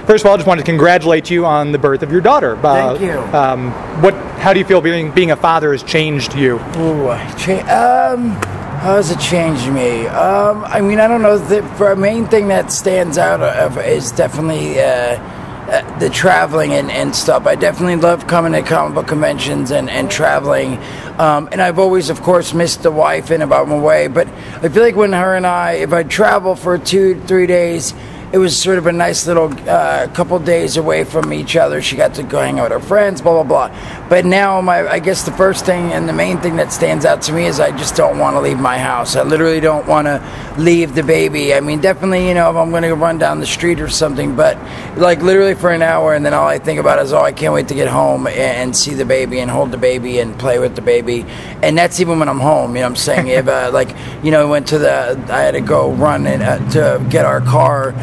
First of all, I just wanted to congratulate you on the birth of your daughter. Thank you. How do you feel being a father has changed you? Ooh, how has it changed me? I mean, I don't know. The main thing that stands out is definitely the traveling and stuff. I definitely love coming to comic book conventions and traveling. And I've always, of course, missed the wife and about my way. But I feel like when her and if I travel for 2-3 days, it was sort of a nice little couple days away from each other. She got to go hang out with her friends, blah, blah, blah. But now, I guess the first thing and the main thing that stands out to me is I just don't want to leave my house. I literally don't want to leave the baby. I mean, definitely, if I'm going to run down the street or something, but like literally for an hour, and then all I think about is, I can't wait to get home and see the baby and hold the baby and play with the baby. And that's even when I'm home, what I'm saying? If, went to I had to go run to get our car,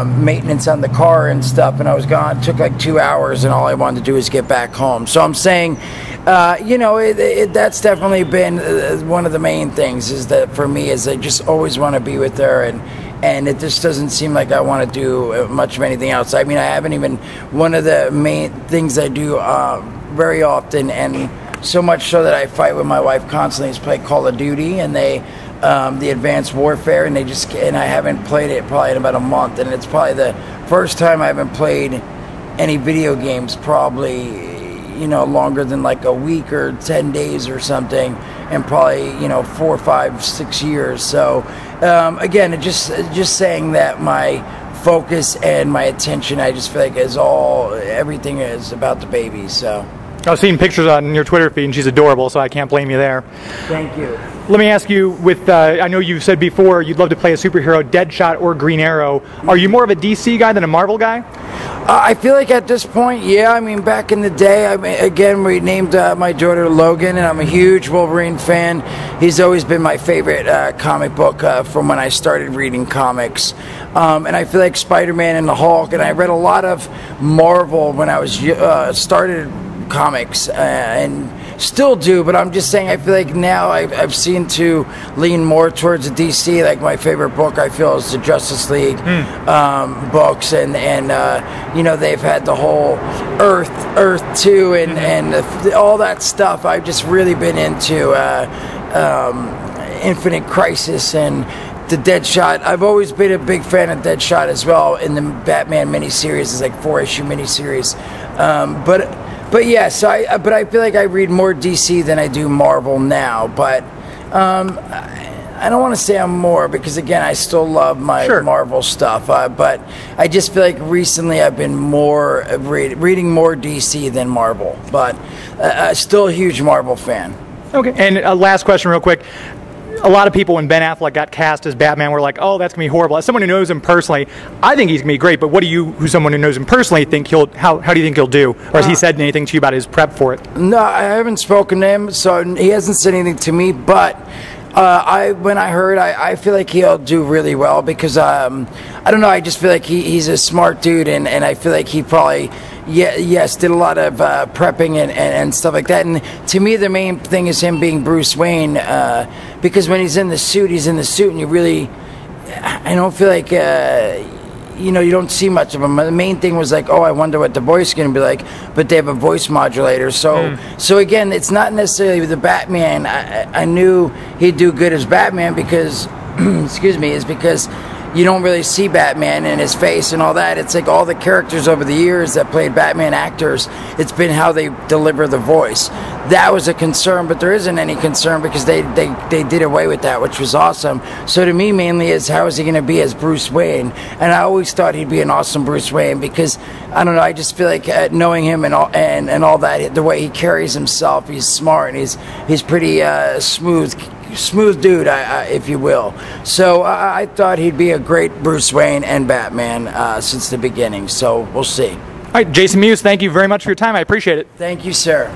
maintenance on the car and stuff, and I was gone. It took like 2 hours, and all I wanted to do is get back home. So I'm saying, that's definitely been one of the main things, is that for me is I just always want to be with her, and it just doesn't seem like I want to do much of anything else. I mean, I haven't even, one of the main things I do very often, and so much so that I fight with my wife constantly, is play Call of Duty, and the Advanced Warfare, and I haven't played it probably in about a month, and it's probably the first time I haven't played any video games probably longer than like a week or 10 days or something, and probably 4, 5, 6 years. So again, it just saying that my focus and my attention, I just feel like everything is about the baby. So I was seeing pictures on your Twitter feed, and she's adorable, so I can't blame you there. Thank you. Let me ask you, I know you've said before you'd love to play a superhero, Deadshot or Green Arrow. Are you more of a DC guy than a Marvel guy? I feel like at this point, yeah. I mean, back in the day, we named my daughter Logan, and I'm a huge Wolverine fan. He's always been my favorite comic book from when I started reading comics. And I feel like Spider-Man and the Hulk, and I read a lot of Marvel when I was started comics and still do, but I'm just saying I feel like now I've seen to lean more towards the DC. Like my favorite book I feel is the Justice League books, and they've had the whole Earth 2 and all that stuff. I've just really been into Infinite Crisis and the Deadshot. I've always been a big fan of Deadshot as well in the Batman miniseries. It's like 4-issue miniseries, But yeah, so I feel like I read more DC than I do Marvel now. But I don't want to say I'm more, because again, I still love my Marvel stuff. But I just feel like recently I've been more reading more DC than Marvel. But still a huge Marvel fan. Okay. And last question, real quick. A lot of people, when Ben Affleck got cast as Batman, were like, "Oh, that's gonna be horrible." As someone who knows him personally, I think he's gonna be great. But what do you, who's someone who knows him personally, think how do you think he'll do? Or has he said anything to you about his prep for it? No, I haven't spoken to him, so he hasn't said anything to me. But when I heard, I feel like he'll do really well, because I don't know. I just feel like he's a smart dude, and I feel like he probably. Yes, did a lot of prepping and stuff like that. And to me, the main thing is him being Bruce Wayne, because when he's in the suit, and you really, I don't feel like, you don't see much of him. The main thing was like, I wonder what the voice is going to be like, but they have a voice modulator. So again, it's not necessarily the Batman. I knew he'd do good as Batman because, excuse me, is because you don't really see Batman and his face and all that. It's like all the characters over the years that played Batman actors, it's been how they deliver the voice. That was a concern, but there isn't any concern because they did away with that, which was awesome. So to me, mainly is how is he going to be as Bruce Wayne? And I always thought he'd be an awesome Bruce Wayne because, I don't know, I just feel like knowing him and all that, the way he carries himself, he's smart and he's pretty smooth dude, if you will. So I thought he'd be a great Bruce Wayne and Batman since the beginning. So we'll see. All right, Jason Mewes, thank you very much for your time. I appreciate it. Thank you, sir.